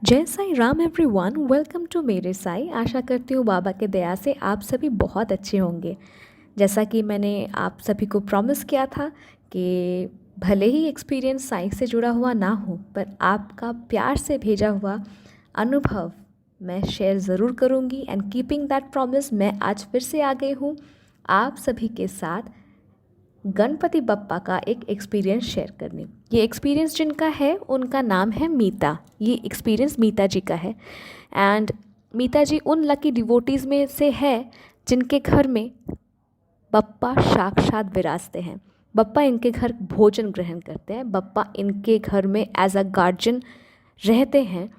जय Sai Ram everyone, welcome to मेरे साई। आशा करती हूँ बाबा के दया से आप सभी बहुत अच्छे होंगे। जैसा कि मैंने आप सभी को प्रॉमिस किया था कि भले ही एक्सपीरियंस साई से जुड़ा हुआ ना हो, पर आपका प्यार से भेजा हुआ अनुभव मैं शेयर ज़रूर करूँगी। एंड कीपिंग दैट प्रॉमिस, मैं आज फिर से आ गई हूँ आप सभी के साथ गणपति बप्पा का एक एक्सपीरियंस शेयर करने। ये एक्सपीरियंस जिनका है उनका नाम है मीता। ये एक्सपीरियंस मीता जी का है। एंड मीता जी उन लकी डिवोटीज़ में से है जिनके घर में बप्पा साक्षात विराजते हैं। बप्पा इनके घर भोजन ग्रहण करते हैं। बप्पा इनके घर में एज अ गार्जियन रहते हैं।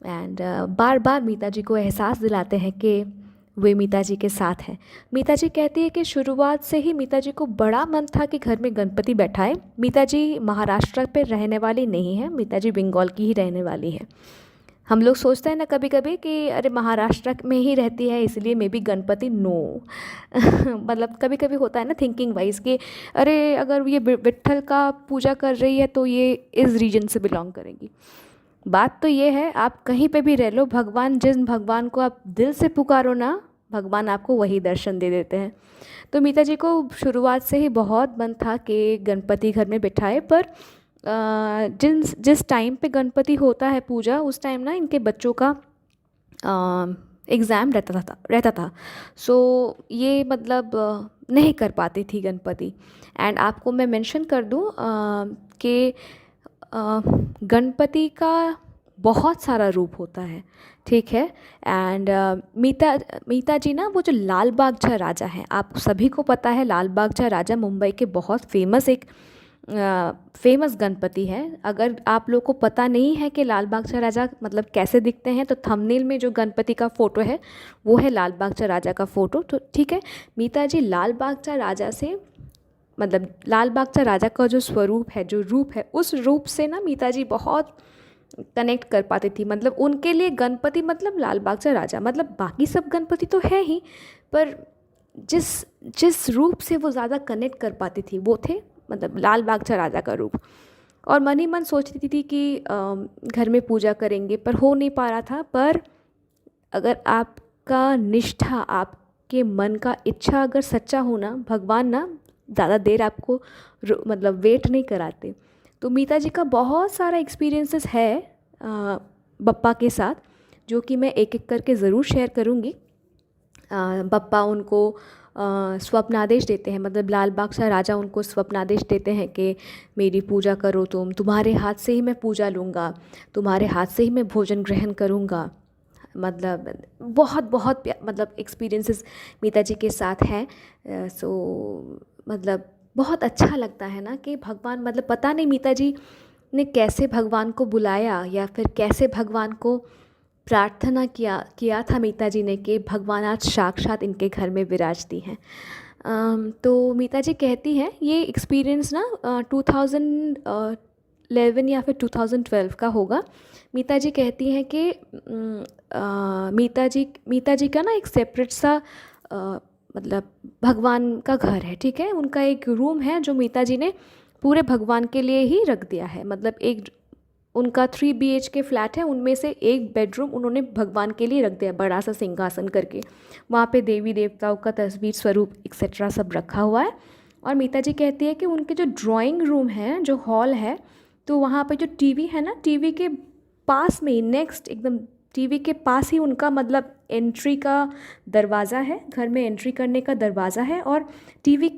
एंड बार बार मीता जी को एहसास दिलाते हैं कि वे मीता जी के साथ हैं। मीता जी कहती है कि शुरुआत से ही मीता जी को बड़ा मन था कि घर में गणपति बैठाए। मीता जी महाराष्ट्र पे रहने वाली नहीं है, मीता जी बंगाल की ही रहने वाली है। हम लोग सोचते हैं ना कभी कभी कि अरे महाराष्ट्र में ही रहती है इसलिए मे बी गणपति नो मतलब कभी कभी होता है ना थिंकिंग वाइज कि अरे अगर ये विट्ठल का पूजा कर रही है तो ये इस रीजन से बिलोंग करेंगी। बात तो ये है, आप कहीं पे भी रह लो, भगवान जिस भगवान को आप दिल से पुकारो ना, भगवान आपको वही दर्शन दे देते हैं। तो मीता जी को शुरुआत से ही बहुत मन था कि गणपति घर में बिठाए, पर जिस टाइम पे गणपति होता है पूजा, उस टाइम ना इनके बच्चों का एग्ज़ाम रहता था। सो ये मतलब नहीं कर पाती थी गणपति। एंड आपको मैं मेंशन कर दूं कि गणपति का बहुत सारा रूप होता है, ठीक है। एंड मीता जी ना वो जो लाल बागचा राजा हैं, आप सभी को पता है लाल बागचा राजा मुंबई के बहुत फेमस गणपति है। अगर आप लोग को पता नहीं है कि लाल बागचा राजा मतलब कैसे दिखते हैं, तो थंबनेल में जो गणपति का फ़ोटो है वो है लाल बागचा राजा का फ़ोटो, तो ठीक है। मीता जी लाल बागचा राजा से मतलब लाल बागचा राजा का जो स्वरूप है, जो रूप है, उस रूप से ना मीता जी बहुत कनेक्ट कर पाती थी। मतलब उनके लिए गणपति मतलब लाल बागचा राजा, मतलब बाकी सब गणपति तो है ही, पर जिस जिस रूप से वो ज़्यादा कनेक्ट कर पाती थी वो थे मतलब लाल बागचा राजा का रूप। और मन ही मन सोचती थी कि घर में पूजा करेंगे, पर हो नहीं पा रहा था। पर अगर आपका निष्ठा, आपके मन का इच्छा अगर सच्चा हो ना, भगवान ना ज़्यादा देर आपको मतलब वेट नहीं कराते। तो मीता जी का बहुत सारा एक्सपीरियंसेस है बप्पा के साथ, जो कि मैं एक एक करके ज़रूर शेयर करूँगी। बप्पा उनको स्वप्नादेश देते हैं, मतलब लाल बागचा राजा उनको स्वप्नादेश देते हैं कि मेरी पूजा करो, तुम्हारे हाथ से ही मैं पूजा लूँगा, तुम्हारे हाथ से ही मैं भोजन ग्रहण करूँगा। मतलब बहुत बहुत मतलब एक्सपीरियंसेस मीता जी के साथ हैं। सो मतलब बहुत अच्छा लगता है ना कि भगवान, मतलब पता नहीं मीता जी ने कैसे भगवान को बुलाया या फिर कैसे भगवान को प्रार्थना किया था मीता जी ने कि भगवान आज साक्षात इनके घर में विराजती हैं। तो मीता जी कहती हैं ये एक्सपीरियंस ना 2011 या फिर 2012 का होगा। मीता जी कहती हैं कि मीता जी का ना एक सेपरेट सा मतलब भगवान का घर है, ठीक है। उनका एक रूम है जो मीता जी ने पूरे भगवान के लिए ही रख दिया है। मतलब एक उनका 3 BHK फ्लैट है, उनमें से एक बेडरूम उन्होंने भगवान के लिए रख दिया, बड़ा सा सिंहासन करके। वहाँ पे देवी देवताओं का तस्वीर, स्वरूप एक्सेट्रा सब रखा हुआ है। और मीता जी कहती है कि उनके जो ड्राइंग रूम है, जो हॉल है, तो वहाँ पे जो टीवी है ना, टीवी के पास में ही नेक्स्ट एकदम टीवी के पास ही उनका मतलब एंट्री का दरवाज़ा है, घर में एंट्री करने का दरवाज़ा है। और टीवी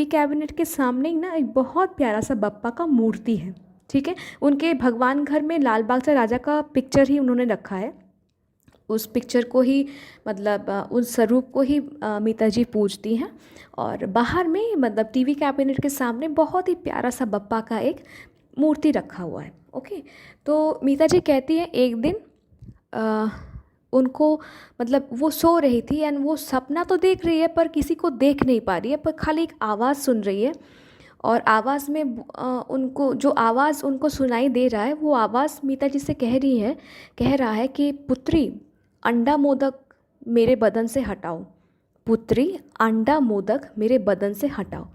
कैबिनेट के सामने ही ना एक बहुत प्यारा सा बप्पा का मूर्ति है, ठीक है। उनके भगवान घर में लाल बागचा राजा का पिक्चर ही उन्होंने रखा है। उस पिक्चर को ही मतलब उस स्वरूप को ही मीता जी पूजती हैं। और बाहर में मतलब टीवी कैबिनेट के सामने बहुत ही प्यारा सा बप्पा का एक मूर्ति रखा हुआ है, ओके। तो मीता जी कहती है एक दिन उनको मतलब वो सो रही थी एंड वो सपना तो देख रही है पर किसी को देख नहीं पा रही है, पर खाली एक आवाज़ सुन रही है। और आवाज़ में उनको जो आवाज़ उनको सुनाई दे रहा है, वो आवाज़ मीता जी से कह रहा है कि पुत्री अंडा मोदक मेरे बदन से हटाओ, पुत्री अंडा मोदक मेरे बदन से हटाओ।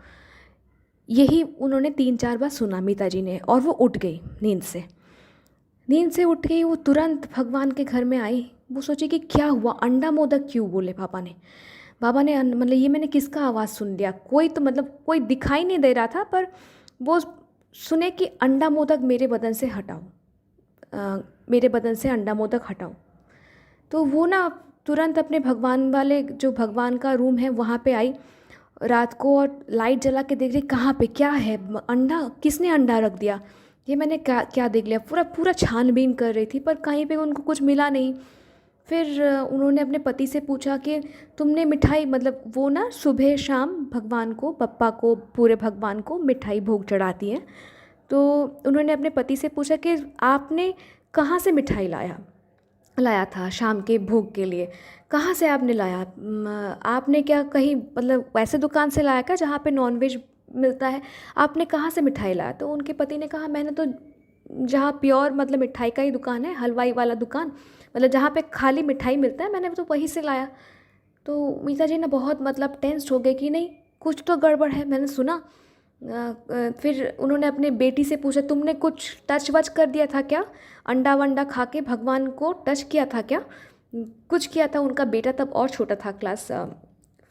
यही उन्होंने 3-4 बार सुना मीता जी ने, और वो उठ गई नींद से। नींद से उठ गई वो, तुरंत भगवान के घर में आई। वो सोची कि क्या हुआ, अंडा मोदक क्यों बोले पापा ने। पापा ने मतलब ये मैंने किसका आवाज़ सुन लिया, कोई तो मतलब कोई दिखाई नहीं दे रहा था, पर वो सुने कि अंडा मोदक मेरे बदन से हटाओ, मेरे बदन से अंडा मोदक हटाओ। तो वो ना तुरंत अपने भगवान वाले जो भगवान का रूम है वहाँ पे आई रात को, और लाइट जला के देख रही कहाँ पे क्या है, अंडा किसने अंडा रख दिया, ये मैंने क्या क्या देख लिया। पूरा पूरा छानबीन कर रही थी, पर कहीं पे उनको कुछ मिला नहीं। फिर उन्होंने अपने पति से पूछा कि तुमने मिठाई, मतलब वो ना सुबह शाम भगवान को, पप्पा को, पूरे भगवान को मिठाई भोग चढ़ाती हैं। तो उन्होंने अपने पति से पूछा कि आपने कहाँ से मिठाई लाया लाया था शाम के भोग के लिए, कहाँ से आपने लाया, आपने क्या कहीं मतलब वैसे दुकान से लाया क्या जहाँ पे नॉनवेज मिलता है, आपने कहाँ से मिठाई लाया। तो उनके पति ने कहा मैंने तो जहाँ प्योर मतलब मिठाई का ही दुकान है, हलवाई वाला दुकान, मतलब जहाँ पे खाली मिठाई मिलता है, मैंने तो वहीं से लाया। तो मीता जी ना बहुत मतलब टेंस्ड हो गए कि नहीं कुछ तो गड़बड़ है, मैंने सुना। फिर उन्होंने अपने बेटी से पूछा तुमने कुछ टच वच कर दिया था क्या, अंडा वंडा खा के भगवान को टच किया था क्या, कुछ किया था। उनका बेटा तब और छोटा था, क्लास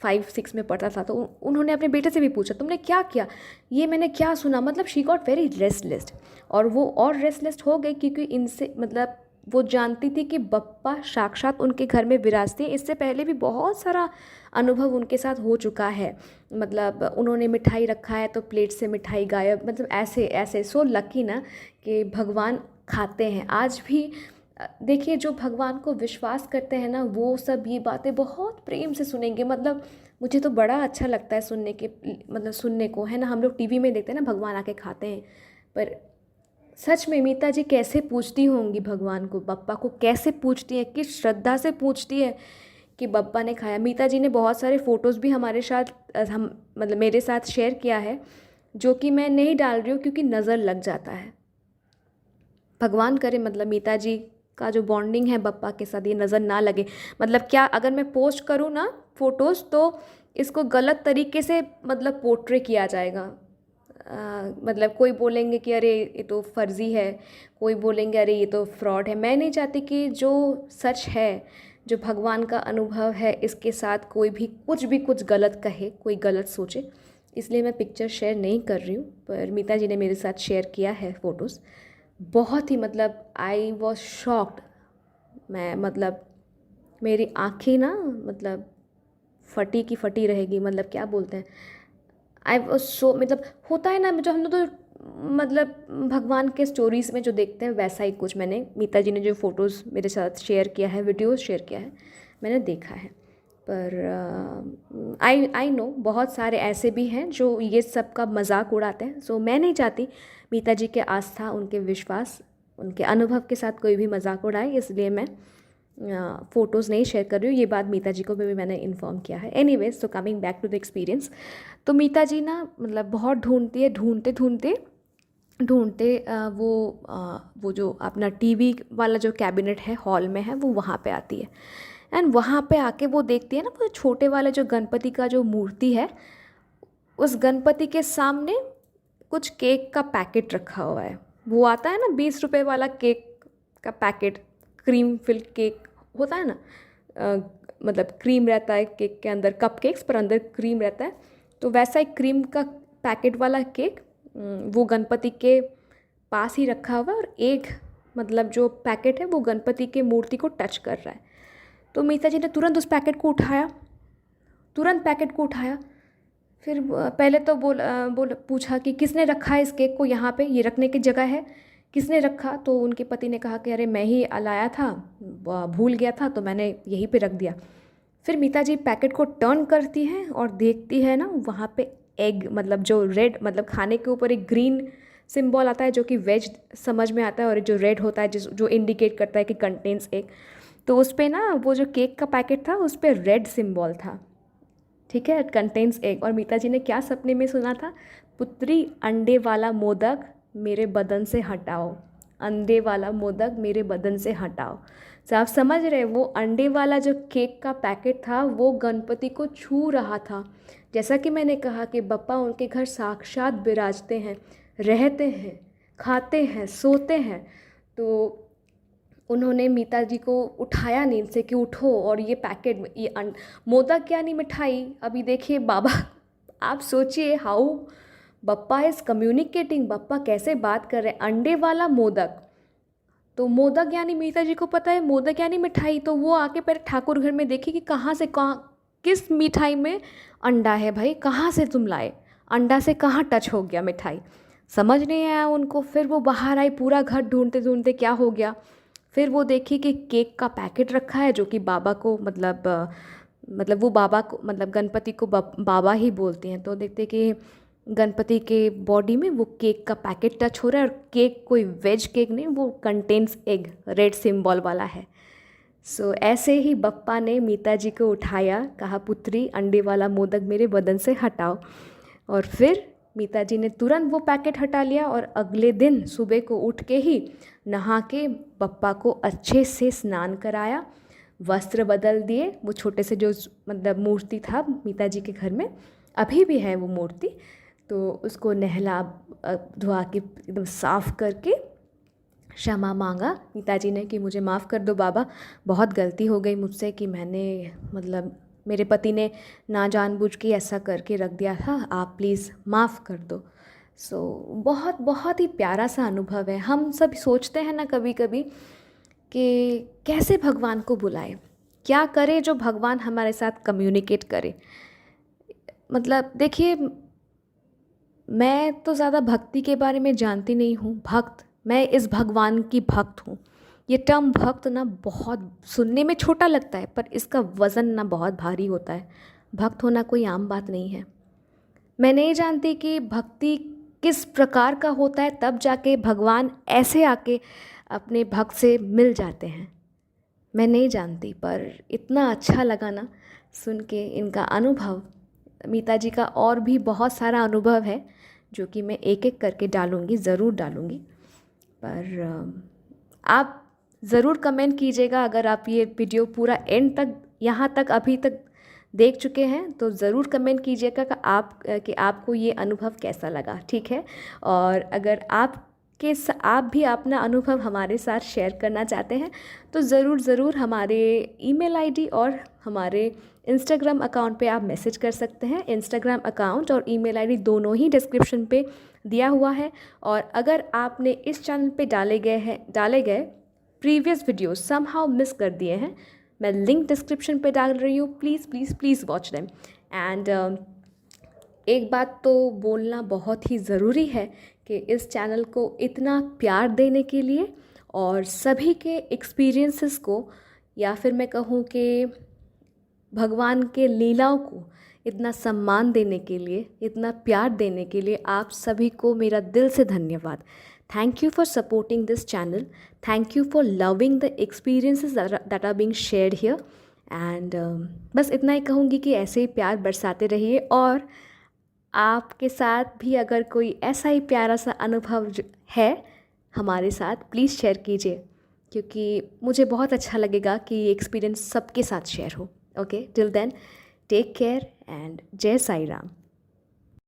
5-6 में पढ़ता था। तो उन्होंने अपने बेटे से भी पूछा तुमने क्या किया, ये मैंने क्या सुना। मतलब शी गॉट वेरी रेस्टलेस, और वो और रेस्टलेस हो गई क्योंकि इनसे मतलब वो जानती थी कि बप्पा साक्षात उनके घर में विराजते हैं। इससे पहले भी बहुत सारा अनुभव उनके साथ हो चुका है, मतलब उन्होंने मिठाई रखा है तो प्लेट से मिठाई गायब, मतलब ऐसे ऐसे। सो लकी ना कि भगवान खाते हैं आज भी। देखिए जो भगवान को विश्वास करते हैं ना वो सब ये बातें बहुत प्रेम से सुनेंगे। मतलब मुझे तो बड़ा अच्छा लगता है सुनने के, मतलब सुनने को, है ना। हम लोग टीवी में देखते हैं ना भगवान आके खाते हैं, पर सच में मीता जी कैसे पूछती होंगी भगवान को, बप्पा को कैसे पूछती है, किस श्रद्धा से पूछती है कि बप्पा ने खाया। मीता जी ने बहुत सारे फ़ोटोज़ भी हमारे साथ हम मतलब मेरे साथ शेयर किया है, जो कि मैं नहीं डाल रही हूँ क्योंकि नज़र लग जाता है। भगवान करे मतलब मीता जी का जो बॉन्डिंग है बप्पा के साथ ये नज़र ना लगे। मतलब क्या अगर मैं पोस्ट करूँ ना फ़ोटोज़ तो इसको गलत तरीके से मतलब पोर्ट्रे किया जाएगा। मतलब कोई बोलेंगे कि अरे ये तो फर्जी है, कोई बोलेंगे अरे ये तो फ्रॉड है। मैं नहीं चाहती कि जो सच है, जो भगवान का अनुभव है, इसके साथ कोई भी कुछ गलत कहे, कोई गलत सोचे। इसलिए मैं पिक्चर शेयर नहीं कर रही हूँ, पर मीता जी ने मेरे साथ शेयर किया है फ़ोटोज़। बहुत ही मतलब आई वॉज शॉक्ड। मैं मतलब मेरी आँखें ना मतलब फटी की फटी रहेगी, मतलब क्या बोलते हैं, आई वॉज सो, मतलब होता है ना जो हम लोग तो मतलब भगवान के स्टोरीज़ में जो देखते हैं वैसा ही कुछ मैंने, मीता जी ने जो फ़ोटोज़ मेरे साथ शेयर किया है, वीडियोज़ शेयर किया है, मैंने देखा है। पर आई नो बहुत सारे ऐसे भी हैं जो ये सब का मजाक उड़ाते हैं। सो मैं नहीं चाहती मीता जी के आस्था, उनके विश्वास, उनके अनुभव के साथ कोई भी मजाक उड़ाए, इसलिए मैं फ़ोटोज़ नहीं शेयर कर रही हूँ। ये बात मीता जी को भी मैंने इन्फॉर्म किया है। Anyways, so coming back to the experience, तो मीता जी ना मतलब बहुत ढूंढती है, ढूंढते ढूंढते ढूंढते वो जो अपना टीवी वाला जो कैबिनेट है हॉल में है वो वहाँ पे आती है। एंड वहाँ पे आके वो देखती है ना वो छोटे वाला जो गणपति का जो मूर्ति है, उस गणपति के सामने कुछ केक का पैकेट रखा हुआ है। वो आता है ना 20 रुपए वाला केक का पैकेट, क्रीम फिल केक होता है ना, मतलब क्रीम रहता है केक के अंदर, कप केक्स पर अंदर क्रीम रहता है। तो वैसा एक क्रीम का पैकेट वाला केक वो गणपति के पास ही रखा हुआ है, और एक मतलब जो पैकेट है वो गणपति के मूर्ति को टच कर रहा है। तो मीता जी ने तुरंत उस पैकेट को उठाया, तुरंत पैकेट को उठाया। फिर पहले तो बोल पूछा कि किसने रखा है इस केक को यहाँ पे, ये रखने की जगह है, किसने रखा। तो उनके पति ने कहा कि अरे मैं ही लाया था, भूल गया था तो मैंने यहीं पे रख दिया। फिर मीता जी पैकेट को टर्न करती हैं और देखती है ना वहाँ पे एग, मतलब जो रेड, मतलब खाने के ऊपर एक ग्रीन सिंबल आता है जो कि वेज समझ में आता है, और जो रेड होता है जो इंडिकेट करता है कि कंटेन्स एग। तो उस पर ना वो जो केक का पैकेट था उस पर रेड सिंबल था, ठीक है, कंटेन्स एग। और मीता जी ने क्या सपने में सुना था, पुत्री अंडे वाला मोदक मेरे बदन से हटाओ, अंडे वाला मोदक मेरे बदन से हटाओ। तो आप समझ रहे, वो अंडे वाला जो केक का पैकेट था वो गणपति को छू रहा था। जैसा कि मैंने कहा कि बप्पा उनके घर साक्षात विराजते हैं, रहते हैं, खाते हैं, सोते हैं। तो उन्होंने मीता जी को उठाया नींद से कि उठो और ये पैकेट ये मोदक यानी मिठाई। अभी देखिए बाबा, आप सोचिए how Bappa is communicating, Bappa कैसे बात कर रहे हैं, अंडे वाला मोदक। तो मोदक यानी मीता जी को पता है मोदक यानी मिठाई, तो वो आके पहले ठाकुर घर में देखी कि कहाँ से कहाँ किस मिठाई में अंडा है भाई, कहाँ से तुम लाए, अंडा से कहाँ टच हो गया मिठाई, समझ नहीं आया उनको। फिर वो बाहर आई, पूरा घर ढूंढते ढूंढते क्या हो गया। फिर वो देखी कि केक का पैकेट रखा है, जो कि बाबा को मतलब वो बाबा को मतलब गणपति को बाबा ही बोलते हैं। तो देखते कि गणपति के बॉडी में वो केक का पैकेट टच हो रहा है, और केक कोई वेज केक नहीं, वो कंटेन्स एग, रेड सिंबल वाला है। सो ऐसे ही बप्पा ने मीता जी को उठाया, कहा पुत्री अंडे वाला मोदक मेरे बदन से हटाओ। और फिर मीता जी ने तुरंत वो पैकेट हटा लिया, और अगले दिन सुबह को उठ के ही नहा के बप्पा को अच्छे से स्नान कराया, वस्त्र बदल दिए। वो छोटे से जो मतलब मूर्ति था मीता जी के घर में, अभी भी है वो मूर्ति, तो उसको नहला धुआ के एकदम साफ़ करके क्षमा मांगा मीता जी ने कि मुझे माफ़ कर दो बाबा, बहुत गलती हो गई मुझसे कि मैंने मतलब मेरे पति ने ना जानबूझ के ऐसा करके रख दिया था, आप प्लीज़ माफ़ कर दो। सो बहुत बहुत ही प्यारा सा अनुभव है। हम सब सोचते हैं ना कभी कभी कि कैसे भगवान को बुलाए, क्या करें जो भगवान हमारे साथ कम्युनिकेट करे। मतलब देखिए, मैं तो ज़्यादा भक्ति के बारे में जानती नहीं हूँ। मैं इस भगवान की भक्त हूँ। ये टर्म भक्त ना बहुत सुनने में छोटा लगता है, पर इसका वज़न ना बहुत भारी होता है। भक्त होना कोई आम बात नहीं है। मैं नहीं जानती कि भक्ति किस प्रकार का होता है, तब जाके भगवान ऐसे आके अपने भक्त से मिल जाते हैं। मैं नहीं जानती, पर इतना अच्छा लगा ना सुन के इनका अनुभव। मीता जी का और भी बहुत सारा अनुभव है जो कि मैं एक एक करके डालूँगी, ज़रूर डालूँगी। पर आप ज़रूर कमेंट कीजिएगा, अगर आप ये वीडियो पूरा एंड तक यहाँ तक अभी तक देख चुके हैं तो ज़रूर कमेंट कीजिएगा कि आपको ये अनुभव कैसा लगा, ठीक है। और अगर आप भी अपना अनुभव हमारे साथ शेयर करना चाहते हैं तो ज़रूर हमारे ईमेल आईडी और हमारे इंस्टाग्राम अकाउंट पे आप मैसेज कर सकते हैं। इंस्टाग्राम अकाउंट और ईमेल आईडी दोनों ही डिस्क्रिप्शन पे दिया हुआ है। और अगर आपने इस चैनल पे डाले गए प्रीवियस वीडियो समहाउ मिस कर दिए हैं, मैं लिंक डिस्क्रिप्शन पे डाल रही हूँ, प्लीज़ वॉच देम। एंड एक बात तो बोलना बहुत ही ज़रूरी है कि इस चैनल को इतना प्यार देने के लिए और सभी के एक्सपीरियंसेस को, या फिर मैं कहूँ कि भगवान के लीलाओं को इतना सम्मान देने के लिए, इतना प्यार देने के लिए आप सभी को मेरा दिल से धन्यवाद। Thank you for supporting this channel, thank you for loving the experiences that are being shared here. And बस इतना ही कहूँगी कि ऐसे ही प्यार बरसाते रहिए, और आपके साथ भी अगर कोई ऐसा ही प्यारा सा अनुभव है हमारे साथ, प्लीज़ शेयर कीजिए, क्योंकि मुझे बहुत अच्छा लगेगा कि ये एक्सपीरियंस सबके साथ शेयर हो। Okay, till then take care and जय साई राम।